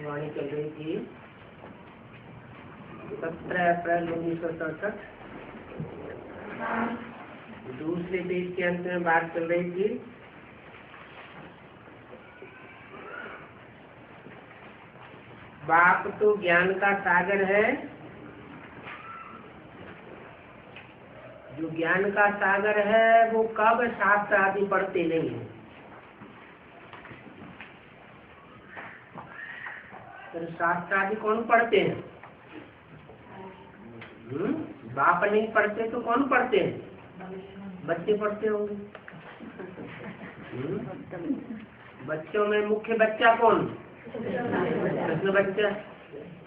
वाणी चल रही थी 17 अप्रैल 1967। दूसरे पेज के अंत में बात चल रही थी बाप तो ज्ञान का सागर है। जो ज्ञान का सागर है वो कब शास्त्र आदि पढ़ते नहीं है। तो शास्त्र आदि कौन पढ़ते हैं? बाप नहीं पढ़ते तो कौन पढ़ते हैं? बच्चे पढ़ते होंगे। बच्चों में मुख्य बच्चा कौन? कृष्ण बच्चा।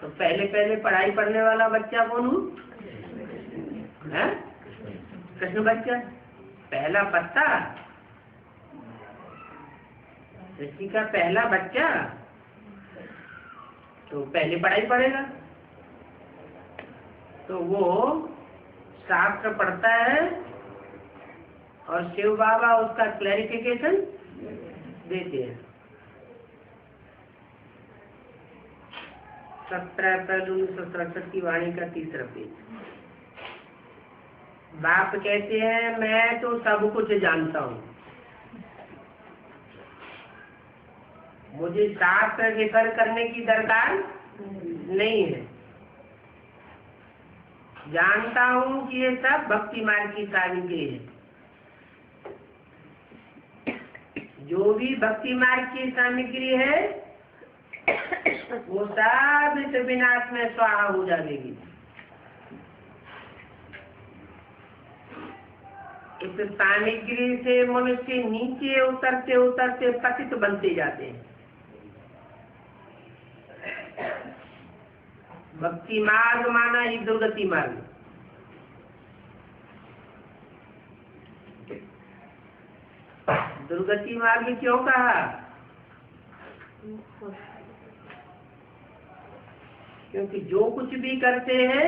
तो पहले पढ़ाई पढ़ने वाला बच्चा कौन हूँ? कृष्ण बच्चा। पहला पत्ता, सृष्टि का पहला बच्चा, तो पहले पढ़ाई पढ़ेगा। तो वो शास्त्र पढ़ता है और शिव बाबा उसका क्लैरिफिकेशन देते हैं। 17 अप्रैल 1967 की वाणी का तीसरा पेज। बाप कहते हैं मैं तो सब कुछ जानता हूँ, मुझे शास्त्र रेफर करने की दरकार नहीं है। जानता हूँ कि ये सब भक्ति मार्ग की सामग्री है। जो भी भक्ति मार्ग की सामग्री है वो सब इस विनाश में स्वाहा हो जाएगी। इस सामग्री से मनुष्य नीचे उतरते उतरते पतित बनते जाते हैं। भक्ति मार्ग माना ही दुर्गति मार्ग। दुर्गति मार्ग क्यों कहा? क्योंकि जो कुछ भी करते हैं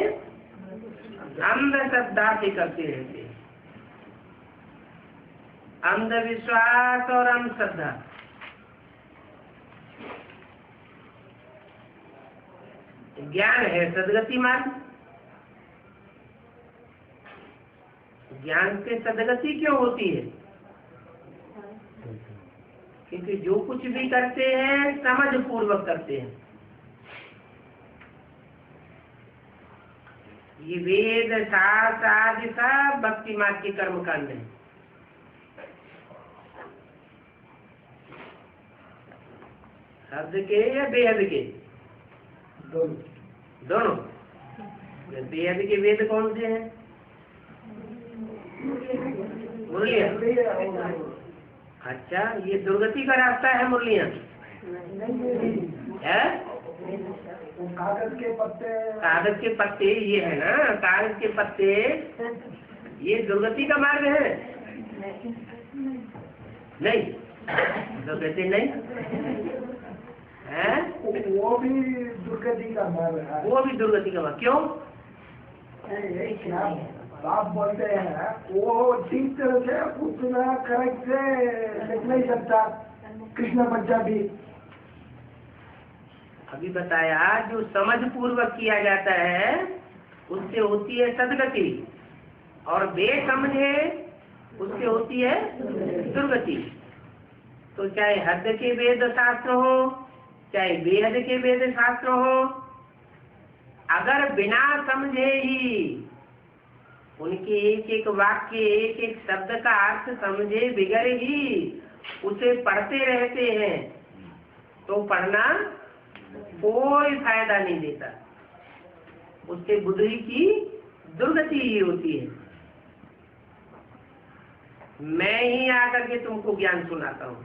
अंधश्रद्धा से करते रहते हैं। अंधविश्वास और अंधश्रद्धा। ज्ञान है सदगति मार्ग। ज्ञान से सदगति क्यों होती है? क्योंकि जो कुछ भी करते हैं समझ पूर्वक करते हैं। ये वेद शास्त्र आदि सब भक्ति मार्ग के कर्म कांड है। हद के या बेहद के? दोनों। बेहद के वेद कौन से हैं? मुरलियाँ। अच्छा, ये दुर्गति का रास्ता है मुरलियाँ है? कागज के पत्ते। कागज के पत्ते ये है ना, कागज के पत्ते ये दुर्गति का मार्ग है? नहीं, तो कहते नहीं है। वो भी दुर्गति का मार्ग है। वो भी दुर्गति का मार्ग क्यों? आप बोलते हैं वो ठीक तरह से उतना करेक्ट से लिख नहीं सकता कृष्ण बच्चा भी। अभी बताया, जो समझ पूर्वक किया जाता है उससे होती है सदगति, और बेसमझे उससे होती है दुर्गति। तो चाहे हद के वेद शास्त्र हो, चाहे बेहद के वेद शास्त्र हो, अगर बिना समझे ही उनके एक एक वाक्य, एक एक शब्द का अर्थ समझे बिगड़ ही उसे पढ़ते रहते हैं, तो पढ़ना कोई फायदा नहीं देता। उससे बुद्धि की दुर्गति ही होती है। मैं ही आकर के तुमको ज्ञान सुनाता हूँ।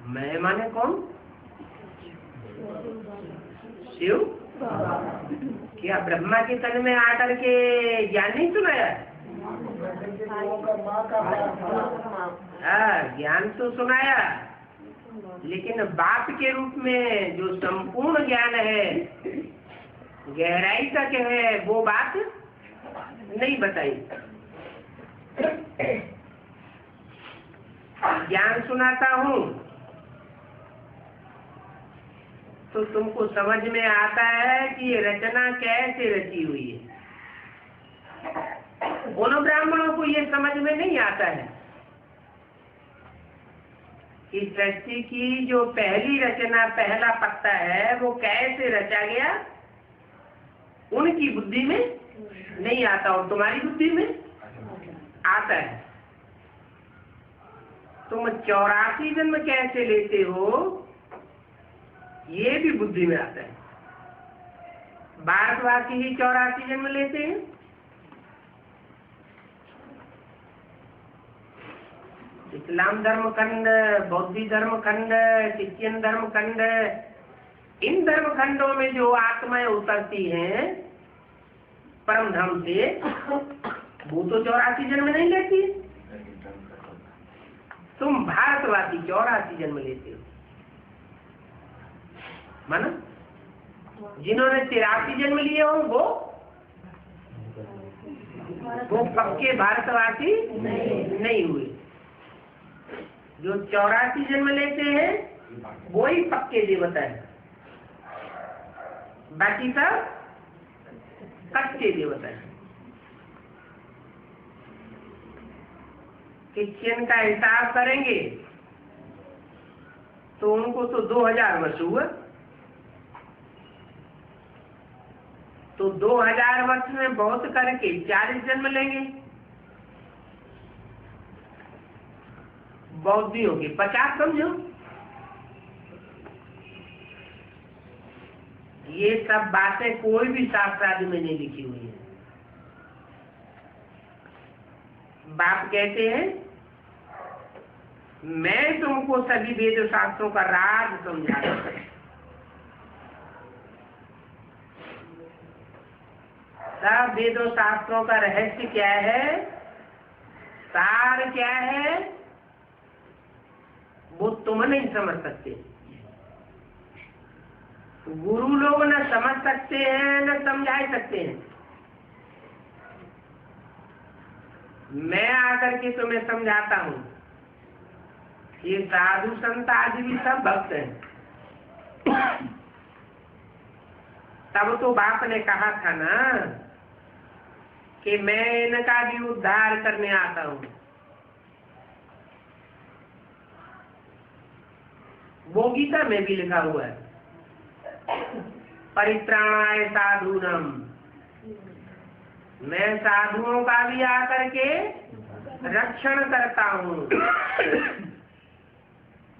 मैं माने कौन? शिव। क्या ब्रह्मा के तन में आकर के ज्ञान नहीं सुनाया? हाँ, ज्ञान तो सुनाया, लेकिन बाप के रूप में जो संपूर्ण ज्ञान है, गहराई तक है, वो बात नहीं बताई। ज्ञान सुनाता हूँ तो तुमको समझ में आता है कि ये रचना कैसे रची हुई है। उन ब्राह्मणों को ये समझ में नहीं आता है कि सृष्टि की जो पहली रचना, पहला पत्ता है, वो कैसे रचा गया। उनकी बुद्धि में नहीं आता, और तुम्हारी बुद्धि में आता है। तुम 84 जन्म कैसे लेते हो, ये भी बुद्धि में आता है। भारतवासी ही 84 जन्म लेते हैं। इस्लाम धर्म खंड, बौद्ध धर्म खंड, क्रिश्चियन धर्म खंड, इन धर्म खंडों में जो आत्माएं उतरती हैं परम धाम से, वो तो 84 जन्म नहीं लेती। तुम भारतवासी 84 जन्म लेते हो। माना जिन्होंने 83 जन्म लिए हो वो पक्के भारतवासी नहीं हुए। जो 84 जन्म लेते हैं वो ही पक्के देवता है, बाकी सब कच्चे देवता है। क्रिश्चियन का हिसाब करेंगे तो उनको तो 2000 वर्ष हुआ, तो 2000 वर्ष में बहुत करके 40 जन्म लेंगे। बौद्धियों के 50 समझो। ये सब बातें कोई भी शास्त्र आदि में नहीं लिखी हुई है। बाप कहते हैं मैं तुमको सभी वेद शास्त्रों का राज समझा रहा हूं। सब वेदों शास्त्रों का रहस्य क्या है, सार क्या है, वो तुम नहीं समझ सकते। गुरु लोग न समझ सकते हैं न समझा सकते हैं। मैं आकर के तुम्हें समझाता हूँ। ये साधु संत आदि भी सब भक्त हैं। तब तो बाप ने कहा था ना कि मैं इनका भी उद्धार करने आता हूँ। वो गीता में भी लिखा हुआ है, परित्राणाय साधूनम। मैं साधुओं का भी आकर के रक्षण करता हूँ,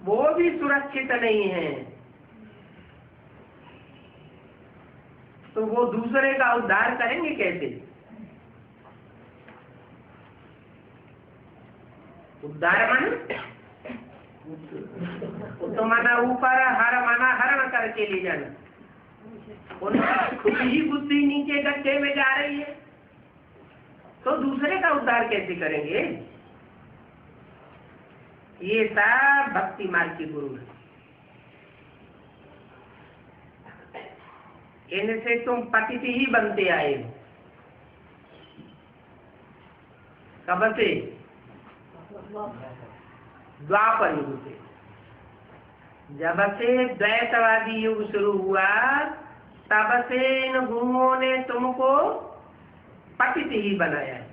वो भी सुरक्षित नहीं है, तो वो दूसरे का उद्धार करेंगे कैसे? उद्धार माने तो माना ऊपर, हर माना हरण करके ले जाना। उनकी खुद ही बुद्धि नीचे गड्ढे में जा रही है, तो दूसरे का उद्धार कैसे करेंगे? ये सब भक्ति मार्ग के गुरु है। इनसे तुम पतित ही बनते आए हो। कब से? द्वापर युग से। जब से द्वैतवादी युग शुरू हुआ, तब से इन गुरुओं ने तुमको पतित ही बनाया है।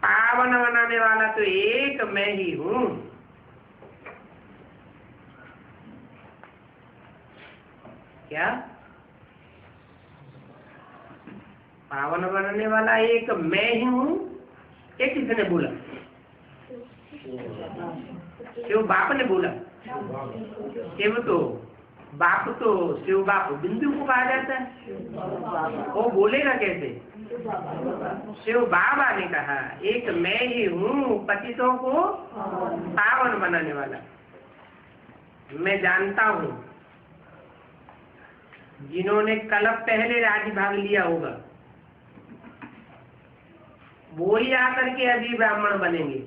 पावन बनाने वाला तो एक मैं ही हूँ। क्या? पावन बनाने वाला एक मैं ही हूँ। ये किसने बोला? शिव बाप ने बोला। शिव तो बाप, तो शिव बाप बिंदु को कहा जाता है, वो बोलेगा कैसे? शिव बाबा ने कहा एक मैं ही हूँ, पतितों को पावन बनाने वाला। मैं जानता हूँ जिन्होंने कल पहले राज्य भाग लिया होगा, वो ही आकर के अभी ब्राह्मण बनेंगे।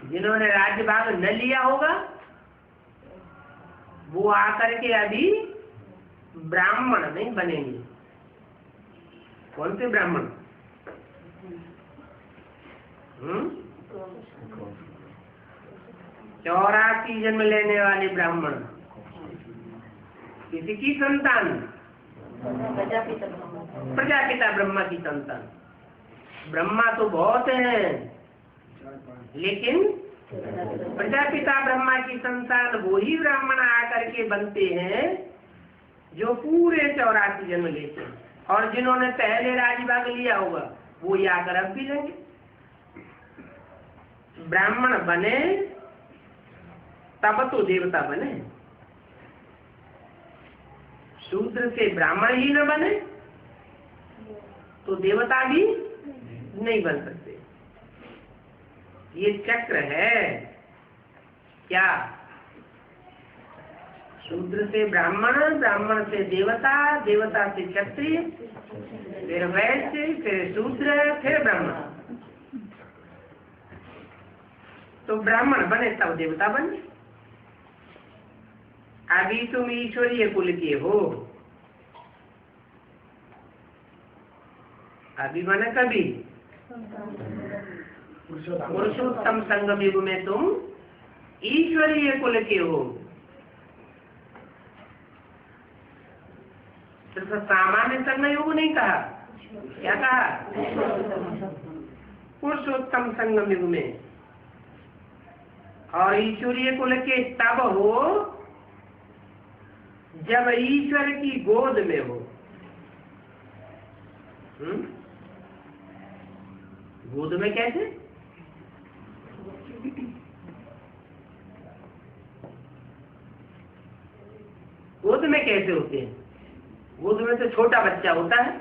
जिन्होंने राज्य भाग न लिया होगा, वो आकर के अभी ब्राह्मण नहीं बनेंगे। कौन से ब्राह्मण? 84 जन्म लेने वाले ब्राह्मण। किसकी संतान? प्रजापिता ब्रह्मा की संतान। ब्रह्मा तो बहुत हैं, लेकिन प्रजापिता ब्रह्मा की संतान वो ही ब्राह्मण आकर के बनते हैं जो पूरे 84 जन्म लेते हैं। और जिन्होंने पहले राजभाग लिया होगा, वो ही आकर अब भी लेंगे। ब्राह्मण बने तब तो देवता बने। शूद्र से ब्राह्मण ही न बने तो देवता भी नहीं बन सकते। ये चक्र है। क्या? शूद्र से ब्राह्मण, ब्राह्मण से देवता, देवता से क्षत्रिय, फिर वैश्य, फिर शूद्र, फिर ब्राह्मण। तो ब्राह्मण बने तब देवता बने। अभी तुम ईश्वरीय कुल के हो। अभी माने कभी? पुरुषोत्तम संगम युग में तुम ईश्वरीय कुल के हो। सिर्फ सामान्य संगम युग नहीं कहा। क्या कहा? पुरुषोत्तम संगम युग में। और ईश्वरीय कुल के तब हो जब ईश्वर की गोद में हो। गोद में कैसे? गोद में कैसे होते हैं? गोद में तो छोटा बच्चा होता है,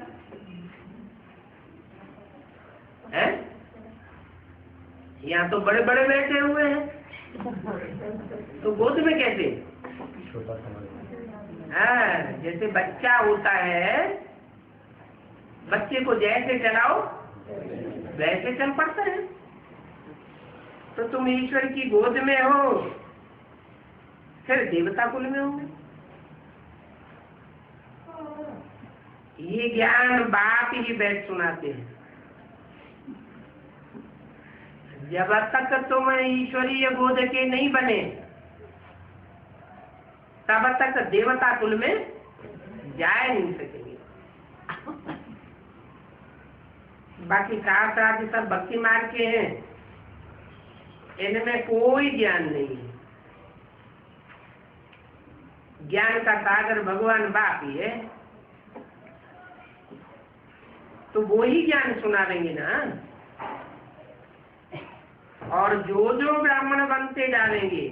हैं? यहाँ तो बड़े बड़े बैठे हुए हैं, तो गोद में कैसे? हाँ, जैसे बच्चा होता है, बच्चे को जैसे चलाओ वैसे चल पड़ता है। तो तुम ईश्वर की गोद में हो, फिर देवता कुल में होंगे। ये ज्ञान बाप ही बैठ सुनाते हैं। जब तक तुम ईश्वरीय गोद के नहीं बने, तब तक देवता कुल में जा नहीं सकेंगे। बाकी शास्त्रादि सब भक्ति मार्ग के हैं, इनमें कोई ज्ञान नहीं है। ज्ञान का सागर भगवान बाप ही है। तो वो ही ज्ञान सुनावेंगे ना। और जो जो ब्राह्मण बनते जाएंगे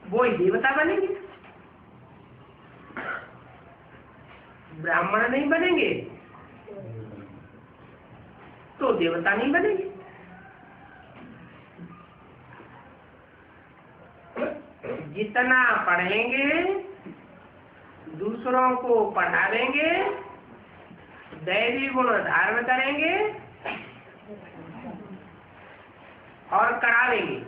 वो ही देवता बनेंगे। ब्राह्मण नहीं बनेंगे तो देवता नहीं बनेंगे। जितना पढ़ेंगे, दूसरों को पढ़ावेंगे, दैवी गुण धारण करेंगे और करावेंगे,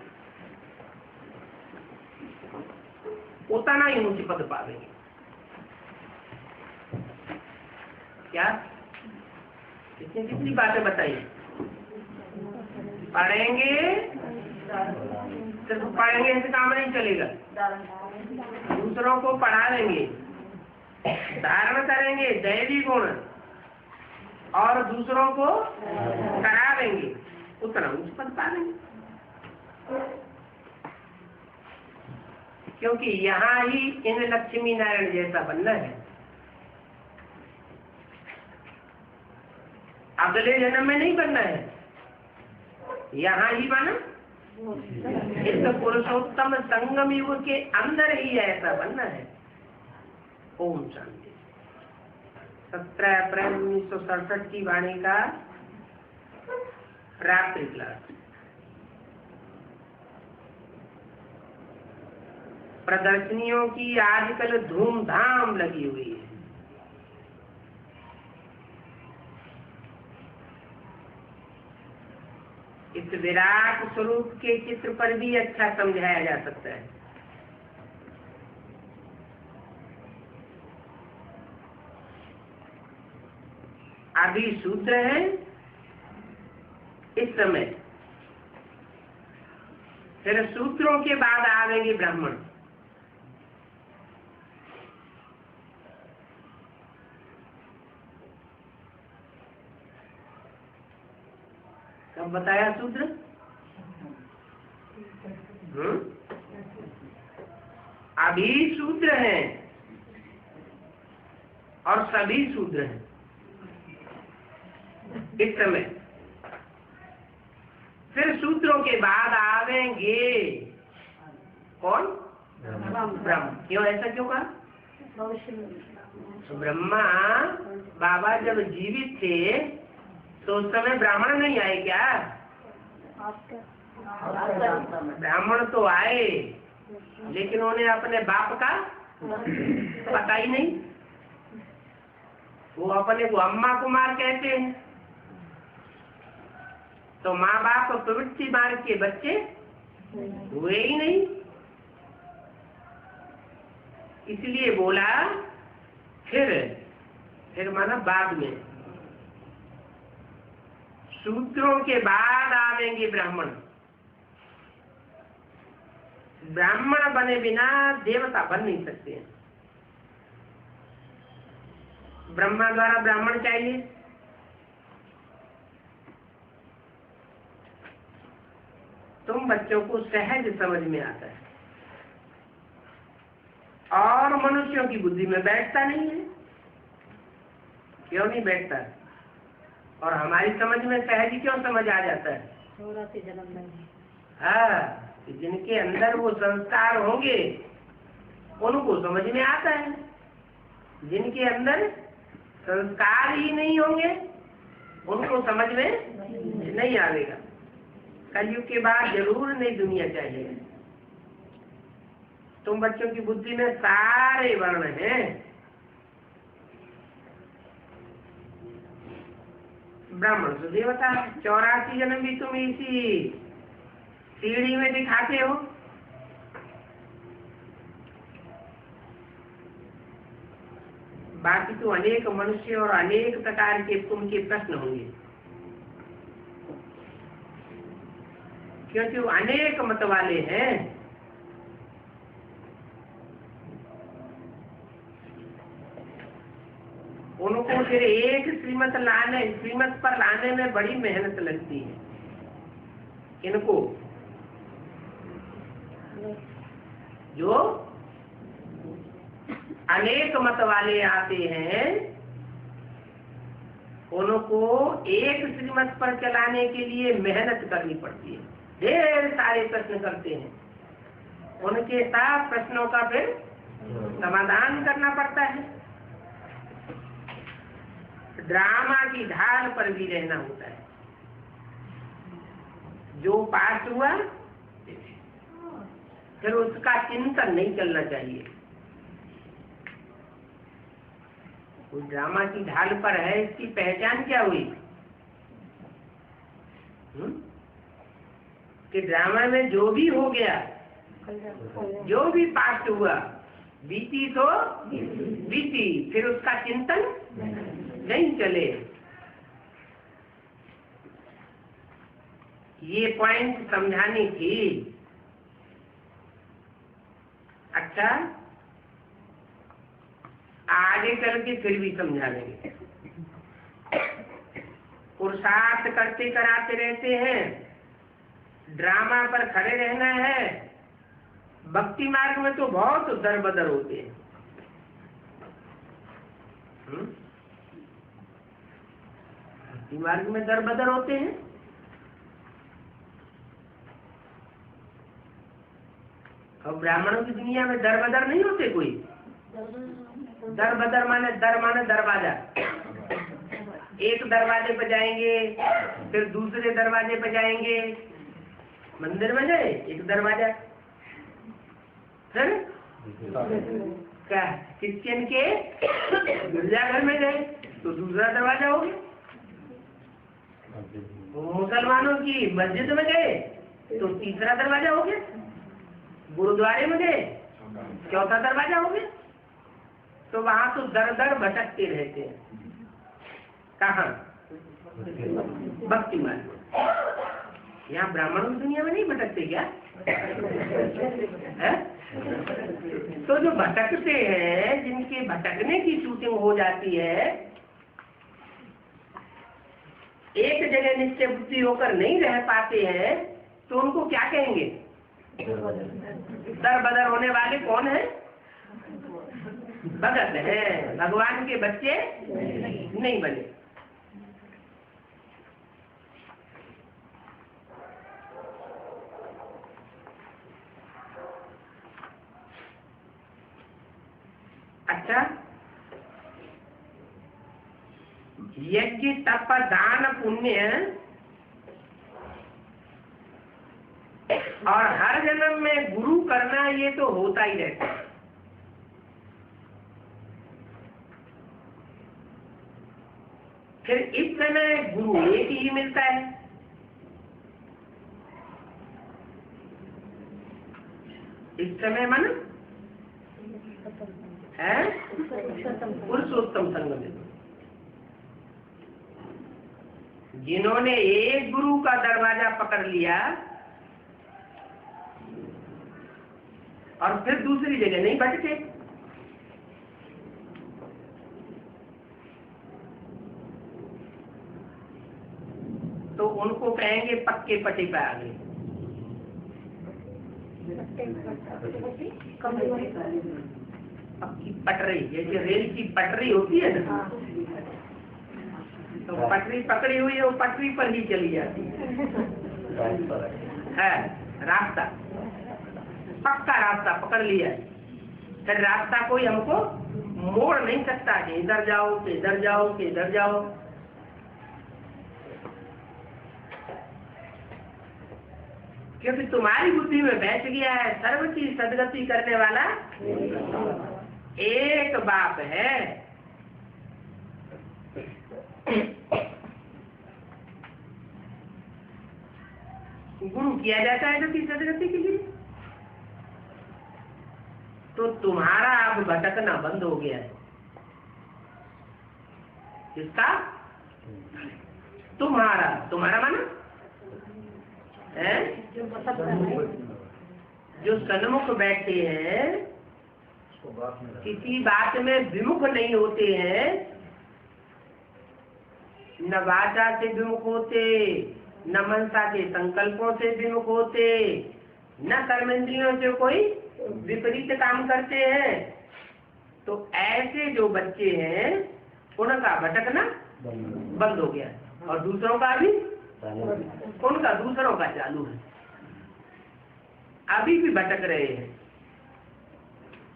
उतना ही ऊंची पद पावेंगे। क्या कितनी कितनी बातें बताई। पढ़ेंगे, सिर्फ पढ़ेंगे ऐसे काम नहीं चलेगा। दूसरों को पढ़ावेंगे, धारण करेंगे दैवी गुण और दूसरों को करावेंगे, उतना उच्च पद पालेंगे। क्योंकि यहाँ ही इन लक्ष्मी नारायण जैसा बनना है। अगले जन्म में नहीं बनना है, यहाँ ही बना। इस पुरुषोत्तम संगम युग के अंदर ही ऐसा बनना है। ओम शांति। 17 अप्रैल 1967 की वाणी का रात्रि क्लास। प्रदर्शनियों की आजकल धूमधाम लगी हुई है। इस विराट स्वरूप के चित्र पर भी अच्छा समझाया जा सकता है। अभी शूद्र है इस समय, फिर शूद्रों के बाद आवेंगे ब्राह्मण। कब बताया शूद्र? अभी शूद्र हैं और सभी शूद्र हैं इस समय। फिर शूद्रों के बाद आवेंगे कौन? ब्रह्म। क्यों ऐसा क्यों कहा? ब्रह्मा बाबा जब जीवित थे तो उस समय ब्राह्मण नहीं आए क्या? ब्राह्मण तो आए, लेकिन उन्हें अपने बाप का पता ही नहीं। वो अपने को अम्मा कुमार कहते हैं, तो माँ बाप प्रवृत्ति मार्ग के बच्चे हुए ही नहीं। इसलिए बोला फिर माना बाद में। शूद्रों के बाद आवेंगे ब्राह्मण। ब्राह्मण बने बिना देवता बन नहीं सकते हैं। ब्रह्मा द्वारा ब्राह्मण चाहिए, तुम बच्चों को सहज समझ में आता है और मनुष्यों की बुद्धि में बैठता नहीं है। क्यों नहीं बैठता? और हमारी समझ में सहज क्यों समझ आ जाता है? हाँ, जिनके अंदर वो संस्कार होंगे उनको समझ में आता है। जिनके अंदर संस्कार ही नहीं होंगे उनको समझ में नहीं आएगा। कलयुग के बाद जरूर नई दुनिया चाहिए। तुम बच्चों की बुद्धि में सारे वर्ण हैं। ब्राह्मण तो देवता, 84 जन्म भी तुम इसी सीढ़ी में दिखाते हो। बाकी तो अनेक मनुष्य और अनेक प्रकार के तुमके प्रश्न होंगे, क्योंकि वो अनेक मत वाले हैं। उनको फिर एक श्रीमत पर लाने में बड़ी मेहनत लगती है। इनको जो अनेक मत वाले आते हैं, उनको एक श्रीमत पर चलाने के लिए मेहनत करनी पड़ती है, ढेर सारे प्रश्न करते हैं, उनके साथ प्रश्नों का फिर समाधान करना पड़ता है। ड्रामा की ढाल पर भी रहना होता है। जो पास हुआ फिर उसका चिंतन नहीं चलना चाहिए। वो ड्रामा की ढाल पर है, इसकी पहचान क्या हुई? कि ड्रामा में जो भी हो गया, जो भी पास हुआ, बीती तो बीती, फिर उसका चिंतन नहीं चले। ये पॉइंट समझानी थी। अच्छा, आगे चल के फिर भी समझा देंगे। पुरुषार्थ करते कराते रहते हैं, ड्रामा पर खड़े रहना है। भक्ति मार्ग में तो बहुत दर बदर होते हैं। भक्ति मार्ग में दर बदर होते हैं। और ब्राह्मणों की दुनिया में दर बदर नहीं होते कोई। दर बदर माने दरवाजा। एक दरवाजे पर जाएंगे, फिर दूसरे दरवाजे पर जाएंगे। मंदिर में गए एक दरवाजा, फिर क्या क्रिश्चियन के गिरजाघर में गए तो दूसरा दरवाजा हो गया। मुसलमानों की मस्जिद में गए तो तीसरा दरवाजा हो गया। गुरुद्वारे में गए चौथा दरवाजा हो गया। तो वहां तो दर दर भटकते रहते हैं। कहाँ? भक्ति मार्ग। यहाँ ब्राह्मणों की दुनिया में नहीं भटकते क्या? है? तो जो भटकते हैं, जिनके भटकने की शूटिंग हो जाती है, एक जगह निश्चय बुद्धि होकर नहीं रह पाते हैं, तो उनको क्या कहेंगे? दर बदर होने वाले कौन है? भगत है, भगवान के बच्चे नहीं बने। अच्छा, यज्ञ तप दान पुण्य और हर जन्म में गुरु करना, ये तो होता ही रहता है। फिर इस समय गुरु एक ही मिलता है। इस समय मन है पुरुषोत्तम संग में। जिन्होंने एक गुरु का दरवाजा पकड़ लिया और फिर दूसरी जगह नहीं भटके, तो उनको कहेंगे पक्के पटे पे आ गए। पक्की पटरी, जैसे रेल की पटरी होती है ना, तो पटरी पकड़ी हुई है, वो पटरी पर ही चली जाती है। रास्ता, पक्का रास्ता पकड़ लिया, फिर रास्ता कोई हमको मोड़ नहीं सकता कि इधर जाओ कि इधर जाओ कि इधर जाओ। क्योंकि तुम्हारी बुद्धि में बैठ गया है सर्व की सदगति करने वाला एक बाप है। गुरु किया जाता है जो की सदगति के लिए। तो तुम्हारा अब भटकना बंद हो गया है। किसका? तुम्हारा। तुम्हारा माना है जो सन्मुख बैठे हैं, किसी बात में विमुख नहीं होते हैं, न वाचा से विमुख होते, न मनसा के संकल्पों से विमुख होते, न कर्मेंद्रियों से कोई विपरीत काम करते हैं, तो ऐसे जो बच्चे हैं उनका भटकना बंद हो गया, और दूसरों का भी, उनका दूसरों का चालू है। अभी भी भटक रहे हैं।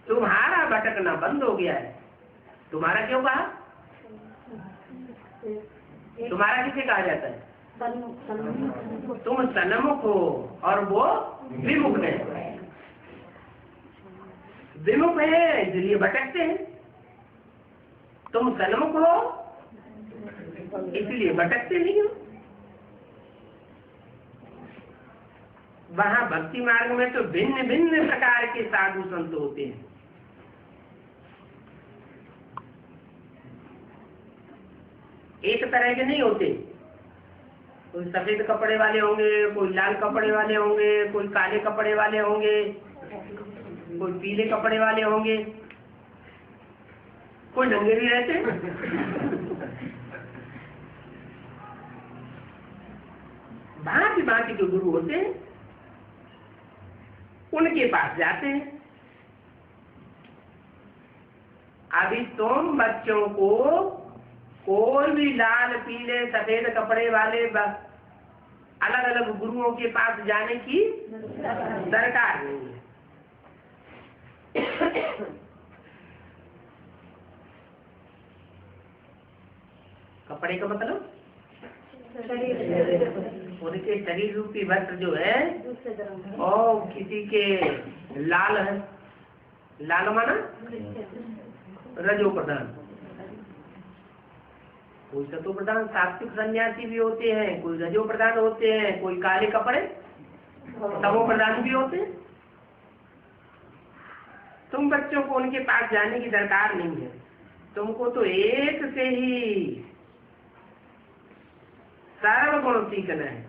तुम्हारा भटकना बंद हो गया है। तुम्हारा क्यों कहा? तुम्हारा किसे कहा जाता है? तुम सन्मुख हो और वो विमुख है। विमुख है इसलिए भटकते हैं, तुम सन्मुख हो इसलिए भटकते नहीं हो। वहां भक्ति मार्ग में तो भिन्न भिन्न प्रकार के साधु संत होते हैं। एक तरह के नहीं होते। कोई सफेद कपड़े वाले होंगे, कोई लाल कपड़े वाले होंगे, कोई काले कपड़े वाले होंगे, कोई पीले कपड़े वाले होंगे, कोई नंगे भी रहते। भांति भांति के गुरु होते हैं, उनके पास जाते हैं। अभी तुम बच्चों को कोई भी लाल पीले सफेद कपड़े वाले अलग अलग गुरुओं के पास जाने की दरकार नहीं है। कपड़े का मतलब उनके शरीर रूपी वस्त्र जो है, और किसी के लाल है, लाल माना रजो प्रधान, कोई सतो प्रधान सात्विक सन्यासी भी होते हैं, कोई रजो प्रधान होते हैं, कोई काले कपड़े तमो प्रधान भी होते हैं। तुम बच्चों को उनके पास जाने की दरकार नहीं है। तुमको तो एक से ही सर्वगुण सीखना है।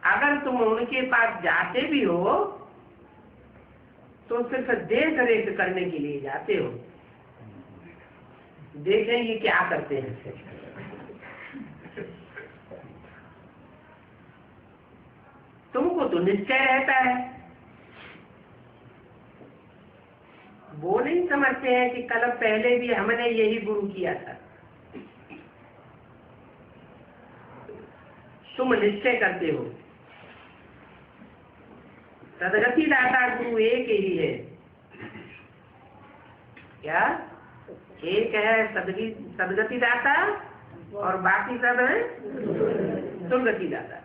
अगर तुम उनके पास जाते भी हो तो सिर्फ देख रेख करने के लिए जाते हो, देखें ये क्या करते हैं। तुमको तो निश्चय रहता है। वो नहीं समझते हैं कि कल पहले भी हमने यही गुरु किया था। तुम निश्चय करते हो। सदगति दाता गुरु एक ही है। क्या? एक है सदगति दाता और बाकी सब है दुर्गति दाता।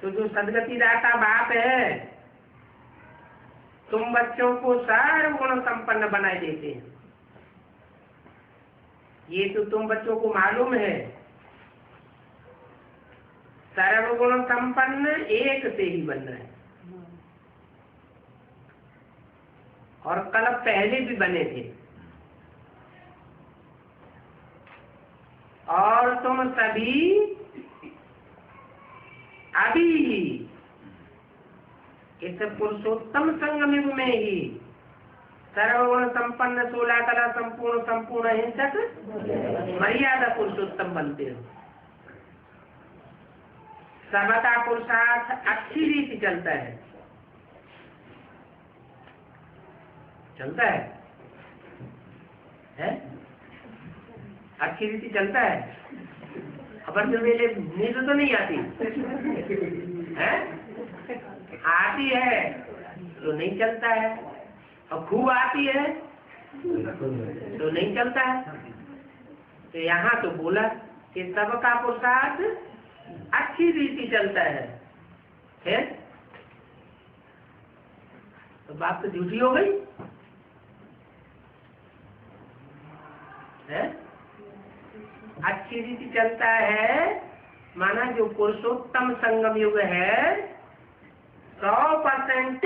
तो जो सदगति दाता बाप है, तुम बच्चों को सर्वगुण संपन्न बनाए देते हैं। ये तो तुम बच्चों को मालूम है। सर्वगुण संपन्न एक से ही बनना है, और कल पहले भी बने थे। और तुम सभी अभी इस पुरुषोत्तम संगम युग में ही सर्वगुण संपन्न 16 कला संपूर्ण हिंसक मर्यादा पुरुषोत्तम बनते हो। सबका पुरुषार्थ अच्छी रीति चलता है। चलता है? अच्छी रीति चलता है। खबर जो मेरे नींद तो नहीं आती है? आती है तो नहीं चलता है, और खूब आती है तो नहीं चलता है। तो यहाँ तो बोला कि सबका पुरुषार्थ अच्छी रीति चलता है? तो बात तो झूठी हो गई है। अच्छी रीति चलता है माना जो पुरुषोत्तम संगम युग है 100%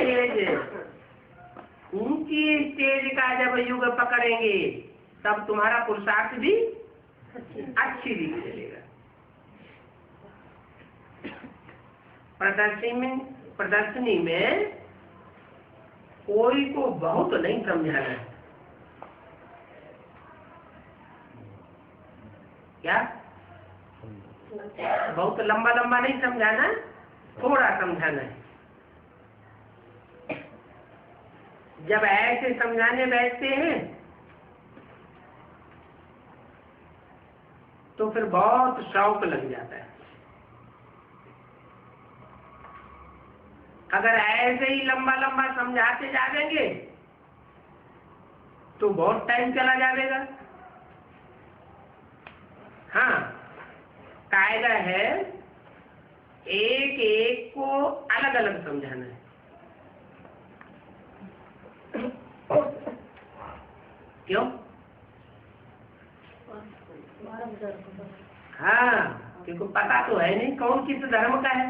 ऊंची स्टेज का जब युग पकड़ेंगे तब तुम्हारा पुरुषार्थ भी अच्छी रीति चलेगा। प्रदर्शनी में कोई को बहुत नहीं समझाना है। क्या बहुत लंबा लंबा नहीं समझाना, थोड़ा समझाना है। जब ऐसे समझाने बैठते हैं तो फिर बहुत शौक लग जाता है। अगर ऐसे ही लंबा लंबा समझाते जाएंगे तो बहुत टाइम चला जाएगा। हाँ, कायदा है एक एक को अलग अलग समझाना है। क्यों? हाँ, क्योंकि पता तो है नहीं कौन किस धर्म का है,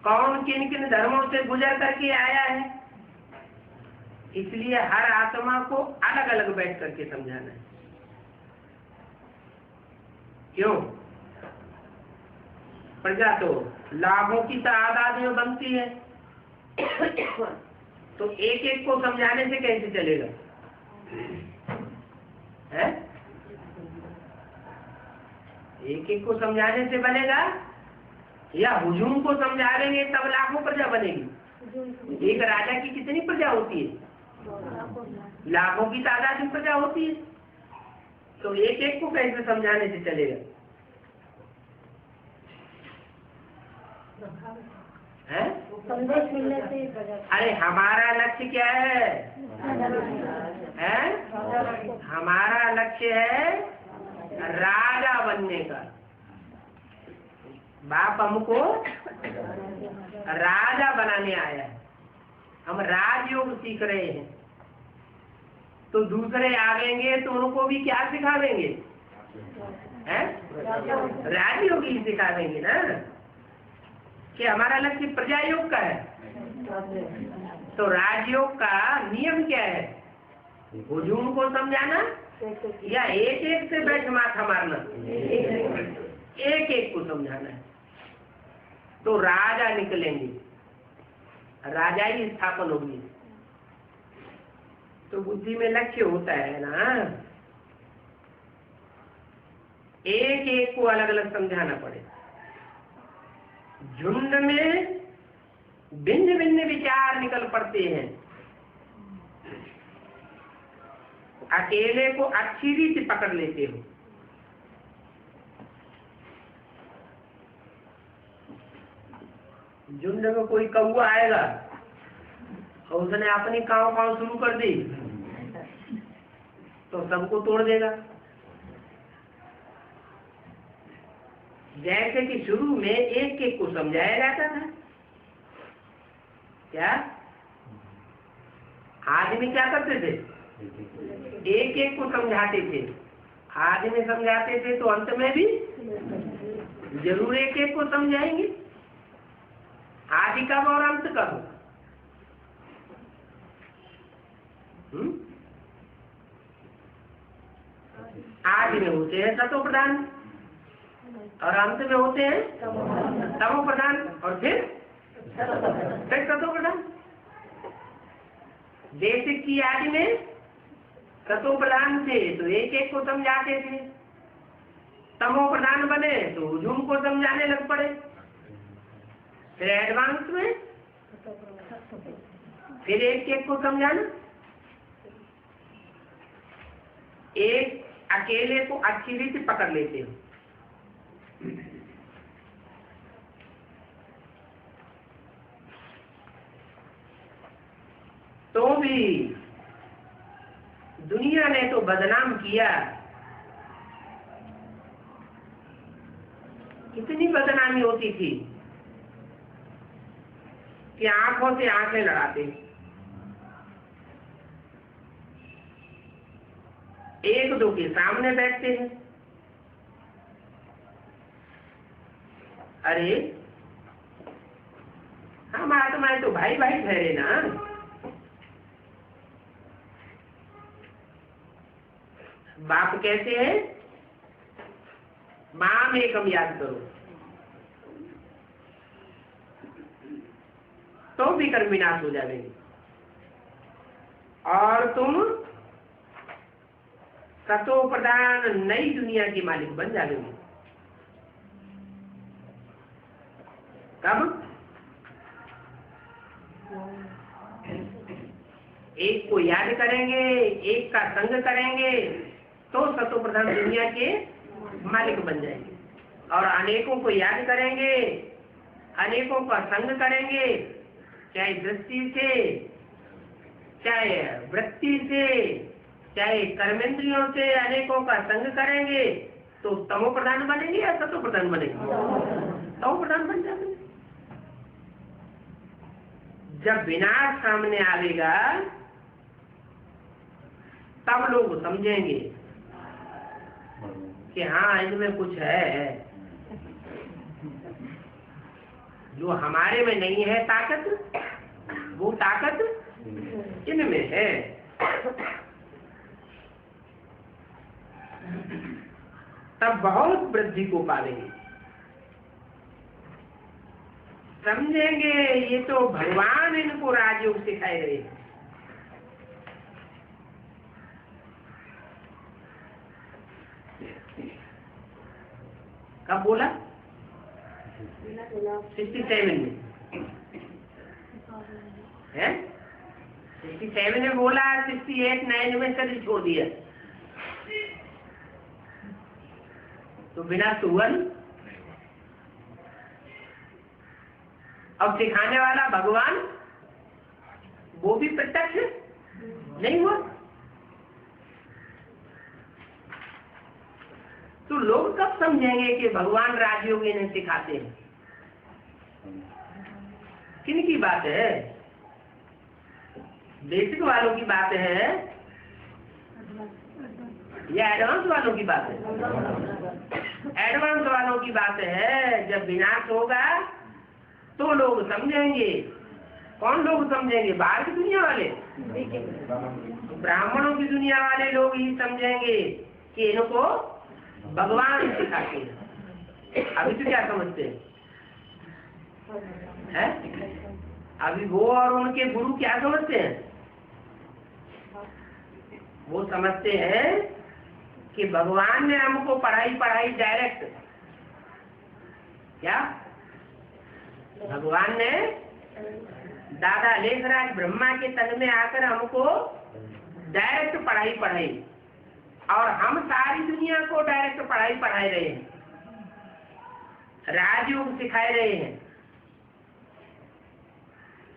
कौन किन किन धर्मों से गुजर करके आया है। इसलिए हर आत्मा को अलग अलग बैठ करके समझाना है। क्यों? प्रजा तो लाभों की तादाद में बनती है, तो एक एक को समझाने से कैसे चलेगा? है? एक एक को समझाने से बनेगा या हुजूम को समझा देंगे तब लाखों प्रजा बनेगी? एक राजा की कितनी प्रजा होती है? लाखों की तादाद में प्रजा होती है, तो एक एक को कैसे समझाने से चलेगा? है? संदेश मिलने से। अरे हमारा लक्ष्य क्या है? हमारा लक्ष्य है राजा बनने का। बाप हमको राजा बनाने आया है, हम राजयोग सीख रहे हैं। तो दूसरे आवेंगे तो उनको भी क्या सिखा देंगे? राजयोग ही सिखा देंगे ना, कि हमारा लक्ष्य प्रजा योग का है। तो राजयोग का नियम क्या है? हुजूम को समझाना या एक एक से बैठ माथा मारना? एक एक को समझाना है। तो राजा निकलेंगे, राजा ही स्थापन होगी। तो बुद्धि में लक्ष्य होता है ना, एक एक को अलग अलग समझाना पड़ेगा। झुंड में भिन्न भिन्न विचार निकल पड़ते हैं, अकेले को अच्छी रीति पकड़ लेते हो। झुंड में कोई कौवा आएगा और उसने अपनी काव काव शुरू कर दी तो सबको तोड़ देगा। जैसे कि शुरू में एक एक को समझाया जाता था। क्या आदमी क्या करते थे? एक एक को समझाते थे। आदमी समझाते थे तो अंत में भी जरूर एक एक को समझाएंगे। आदि कब और अंत कब? आदि में होते हैं सतो प्रधान और अंत में होते हैं तमो प्रधान और फिर सतो प्रधान। बेसिक की आदि में सतो प्रधान थे तो एक एक को समझाते थे, तमो प्रधान बने तो हुजूम को समझाने लग पड़े, फिर एडवांस में फिर एक एक को समझाना। एक अकेले को अच्छी रीति पकड़ लेते हो। तो भी दुनिया ने तो बदनाम किया, कितनी बदनामी होती थी कि आंखों से आंखें लड़ाते, एक दो के सामने बैठते हैं। अरे हम आत्माएं तो भाई भाई ठहरे ना। बाप कहते हैं माम एकम याद करो, तो भी कर्म विनाश हो जाएंगे। और तुम सतो प्रधान नई दुनिया के मालिक बन जाएंगे। कब? एक को याद करेंगे, एक का संग करेंगे, तो सतो प्रधान दुनिया के मालिक बन जाएंगे। और अनेकों को याद करेंगे, अनेकों का संग करेंगे, चाहे दृष्टि से, चाहे वृत्ति से, चाहे कर्मेंद्रियों से अनेकों का संग करेंगे, तो तमो प्रधान बनेंगे या सतो प्रधान बनेंगे? तमो प्रधान बन जाएंगे। जब विनाश सामने आएगा तब लोग समझेंगे कि हाँ इनमें कुछ है, जो हमारे में नहीं है ताकत, वो ताकत इनमें है। तब बहुत वृद्धि को पालेंगे, समझेंगे ये तो भगवान इनको राजयोग सिखाए रहे हैं। कब बोला? 67 में है, 67 में बोला, 68, 9 में सभी छोड़ दिया। तो बिना सुवन अब सिखाने वाला भगवान वो भी प्रत्यक्ष नहीं हुआ। तो लोग कब समझेंगे कि भगवान राजयोग इन्हें सिखाते हैं? किन की बात है? बेसिक वालों की बात है या एडवांस वालों की बात है? एडवांस वालों की बात है। जब विनाश होगा तो लोग समझेंगे। कौन लोग समझेंगे? बाहर की दुनिया वाले, ब्राह्मणों की दुनिया वाले लोग ही समझेंगे कि इनको भगवान सिखाते हैं। अभी तो क्या समझते हैं? अभी वो और उनके गुरु क्या समझते हैं? वो समझते हैं कि भगवान ने हमको पढ़ाई डायरेक्ट, क्या भगवान ने दादा लेखराज ब्रह्मा के तन में आकर हमको डायरेक्ट पढ़ाई और हम सारी दुनिया को डायरेक्ट पढ़ाई रहे हैं, राजयोग सिखाए रहे हैं।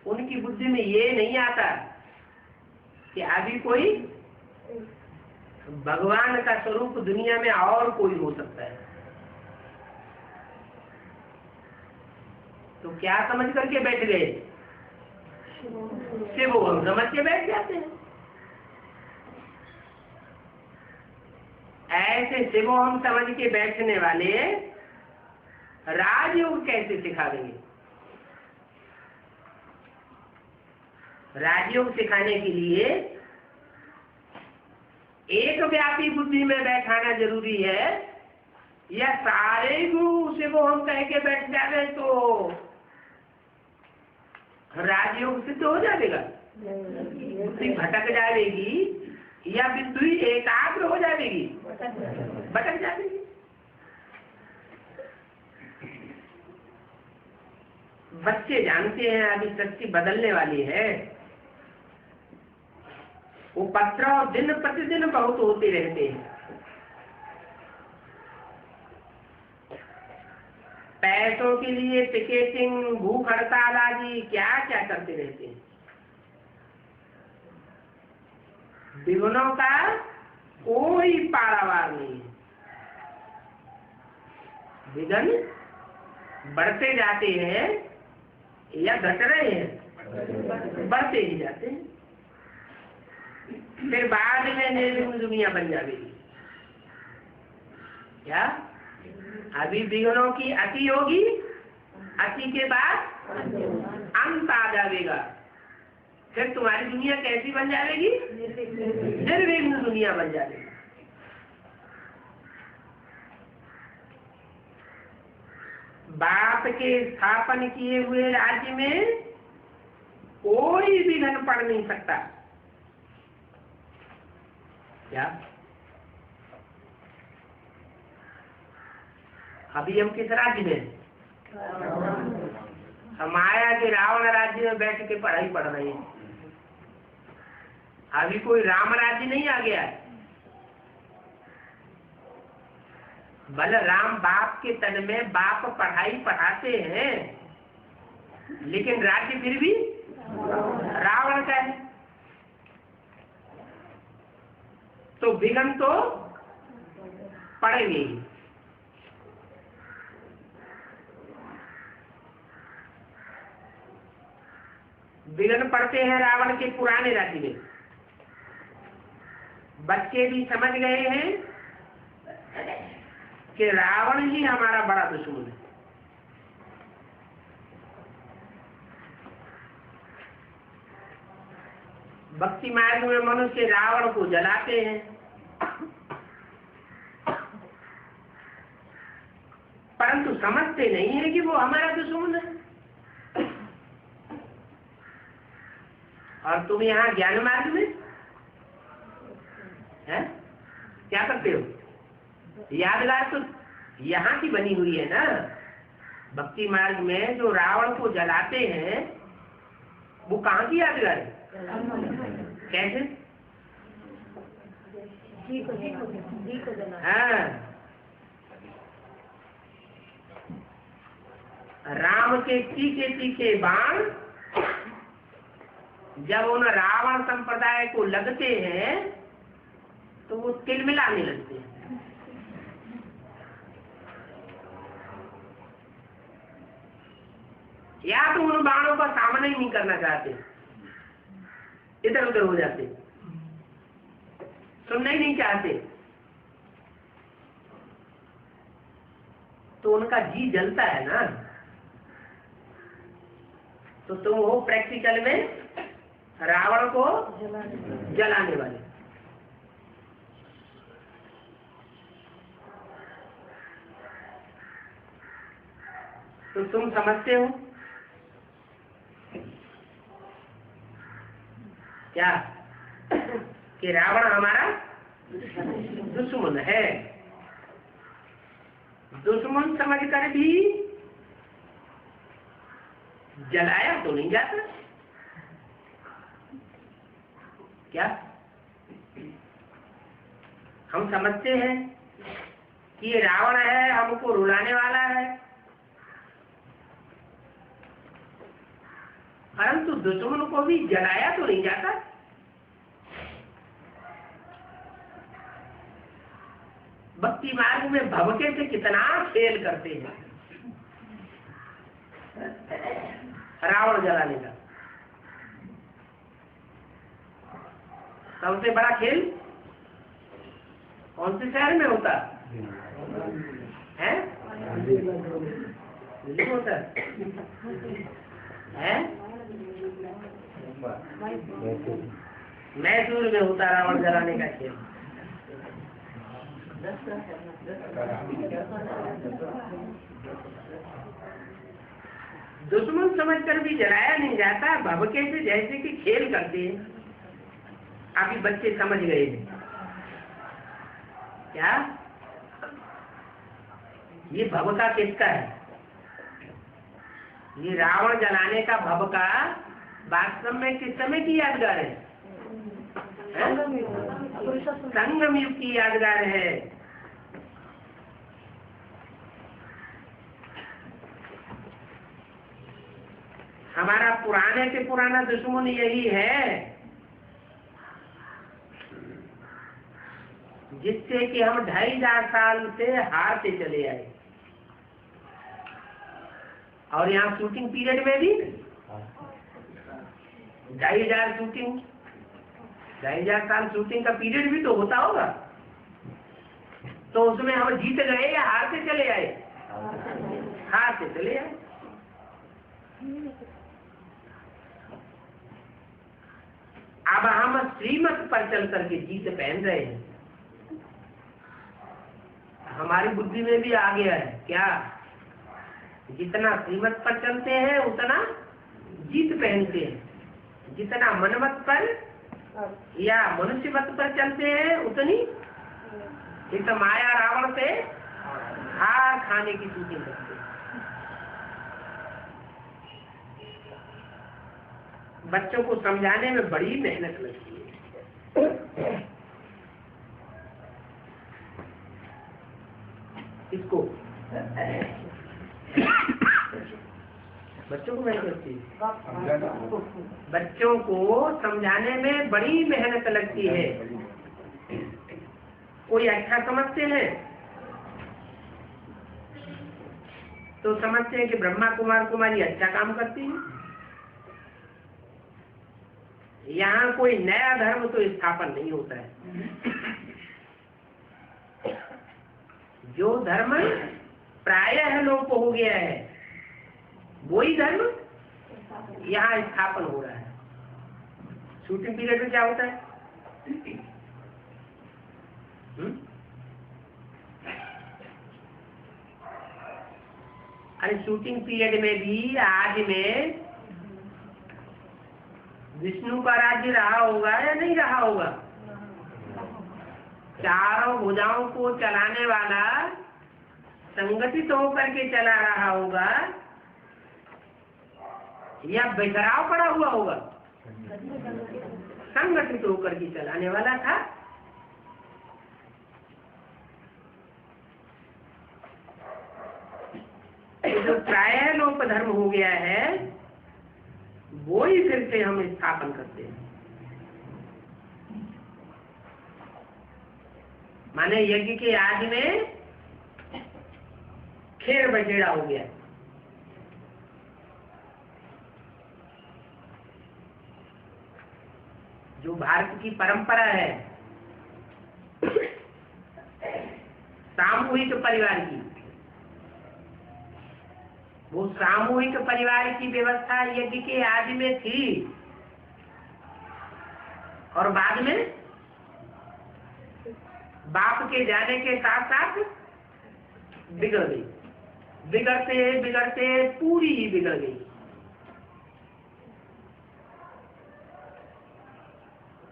उनकी बुद्धि में ये नहीं आता कि अभी कोई भगवान का स्वरूप दुनिया में और कोई हो सकता है। तो क्या समझ करके बैठ गए? शिव हम समझ के बैठ जाते हैं। ऐसे शिव हम समझ के बैठने वाले राजयोग कैसे सिखा देंगे? राजयोग सिखाने के लिए एक व्यापी बुद्धि में बैठाना जरूरी है, या सारे गुरु शिव हम कह के बैठ जावे तो राजयोग सिद्ध हो जाएगा? बुद्धि भटक जाएगी या बिंदु एकाग्र हो जाएगी? भटक जाएगी। बच्चे जानते हैं अभी सृष्टि बदलने वाली है। वो उपद्रव दिन प्रतिदिन बहुत होते रहते हैं। पैसों के लिए पिकेटिंग, भूख हड़ताल आदि क्या क्या करते रहते हैं। विघ्नों का कोई पारावार नहीं है। विघ्न बढ़ते जाते हैं या घट रहे हैं? बढ़ते ही जाते हैं। फिर बाद में निर्विघ्न दुनिया बन जाएगी। क्या अभी विघ्नों की अति होगी, अति के बाद अंत आ जाएगा। फिर तुम्हारी दुनिया कैसी बन जाएगी? निर्विघ्न दुनिया बन जाएगी। बाप के स्थापन किए हुए राज्य में कोई विघ्न पड़ नहीं सकता। क्या अभी हम किस राज्य में? हम माया के रावण राज्य में बैठ के पढ़ाई पढ़ रहे हैं। अभी कोई राम राज्य नहीं आ गया है। बलराम बाप के तन में बाप पढ़ाई पढ़ाते हैं, लेकिन राज्य फिर भी रावण का है। तो विघ्न तो पड़ेंगे ही। विघ्न पड़ते हैं रावण के पुराने राज्य में। बच्चे भी समझ गए हैं कि रावण ही हमारा बड़ा दुश्मन है। भक्ति मार्ग में मनुष्य रावण को जलाते हैं, परंतु समझते नहीं है कि वो हमारा दुश्मन है। और तुम यहाँ ज्ञान मार्ग में है क्या करते हो? यादगार तो यहाँ की बनी हुई है ना। भक्ति मार्ग में जो रावण को जलाते हैं वो कहाँ की यादगार है? कैसे? हाँ, राम के तीखे तीखे बाण जब उन रावण संप्रदाय को लगते हैं तो वो तिलमिलाने लगते हैं। या तो उन बाणों का सामना ही नहीं करना चाहते, इधर उधर हो जाते, सुनना ही नहीं चाहते, तो उनका जी जलता है ना। तो तुम हो प्रैक्टिकल में रावण को जलाने वाले। तो तुम समझते हो क्या कि रावण हमारा दुश्मन है? दुश्मन समझकर भी जलाया तो नहीं जाता क्या? हम समझते हैं कि ये रावण है, हमको रुलाने वाला है, परंतु दुश्मन को भी जलाया तो नहीं जाता। भक्ति मार्ग में भवके से कितना फेल करते हैं रावण जलाने का। सबसे बड़ा खेल कौन से शहर में होता है? दिल्ली में होता है? मैसूर में होता रावण जलाने का खेल। दुश्मन समझकर भी जलाया नहीं जाता, भभके से जैसे कि खेल करते हैं। अभी बच्चे समझ गए हैं क्या? ये भभका किसका है? ये रावण जलाने का भभका वास्तव में किस समय की यादगार है? संगम युग की यादगार है। हमारा पुराने से पुराना दुश्मन यही है, जिससे कि हम 2500 साल से हारते चले आए। और यहाँ शूटिंग पीरियड में भी 2500 शूटिंग, 2500 साल शूटिंग का पीरियड भी तो होता होगा। तो उसमें हम जीत गए या हारते चले आए? हारते चले आए। अब हम श्रीमत पर चल करके जीत पहन रहे हैं। हमारी बुद्धि में भी आ गया है क्या? जितना श्रीमत पर चलते हैं उतना जीत पहनते हैं, जितना मनमत पर या मनुष्य मत पर चलते हैं उतनी इस माया रावण से मार खाने की शूटिंग करते हैं। बच्चों को समझाने में बड़ी मेहनत लगती है। इसको बच्चों को मेहनत लगती है, बच्चों को समझाने में बड़ी मेहनत लगती है। कोई अच्छा समझते हैं तो समझते हैं कि ब्रह्मा कुमार कुमारी अच्छा काम करती है। यहाँ कोई नया धर्म तो स्थापन नहीं होता है। जो धर्म प्रायः लोप हो गया है वही धर्म यहाँ स्थापन हो रहा है। शूटिंग पीरियड में क्या होता है? अरे शूटिंग पीरियड में भी आज में विष्णु का राज्य रहा होगा या नहीं रहा होगा? चारों भुजाओं को चलाने वाला संगठित होकर के चला रहा होगा या बिखराव पड़ा हुआ होगा? संगठित होकर के चलाने वाला था। जो प्रायः लोप धर्म हो गया है वो ही फिर से हम स्थापन करते हैं। माने यज्ञ के आदि में खेर बखेड़ा हो गया। जो भारत की परंपरा है सामूहिक परिवार की, वो सामूहिक परिवार की व्यवस्था यज्ञ के आदि में थी और बाद में बाप के जाने के साथ साथ बिगड़ गई। बिगड़ते बिगड़ते पूरी ही बिगड़ गई।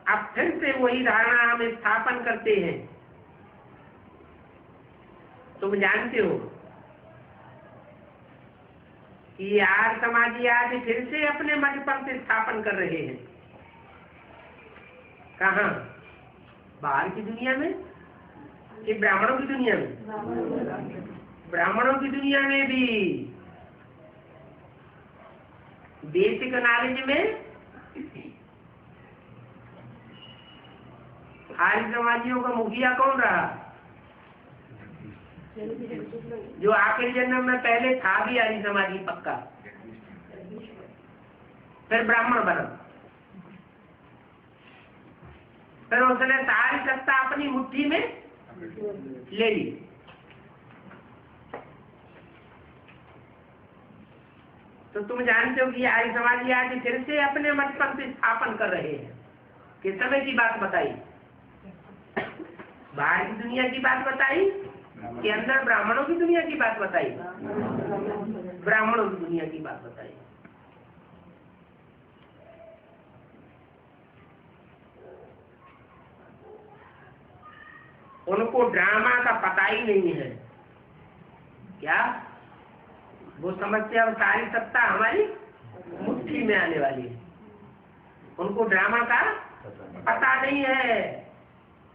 अब फिर से वही धारणा हम स्थापन करते हैं। तुम जानते हो कि आज समाजी आज फिर से अपने मत पंथ स्थापन कर रहे हैं। कहाँ? बाहर की दुनिया में कि ब्राह्मणों की दुनिया में? ब्राह्मणों की दुनिया में भी बेसिक नॉलेज में आर्य समाजियों का मुखिया कौन रहा? जो आखिरी जन्म में पहले था भी आर्य समाजी पक्का, फिर ब्राह्मण बना, फिर उसने सारी सत्ता अपनी मुट्ठी में ले ली। तो तुम जानते हो कि आर्य समाजी आज फिर से अपने मत पंथ स्थापन कर रहे हैं। किस समय की बात बताई? बाहर की दुनिया की बात बताई कि अंदर ब्राह्मणों की दुनिया की बात बताई? ब्राह्मणों की दुनिया की बात बताई। उनको ड्रामा का पता ही नहीं है। क्या वो समझते अब सारी सत्ता हमारी मुट्ठी में आने वाली है? उनको ड्रामा का पता नहीं है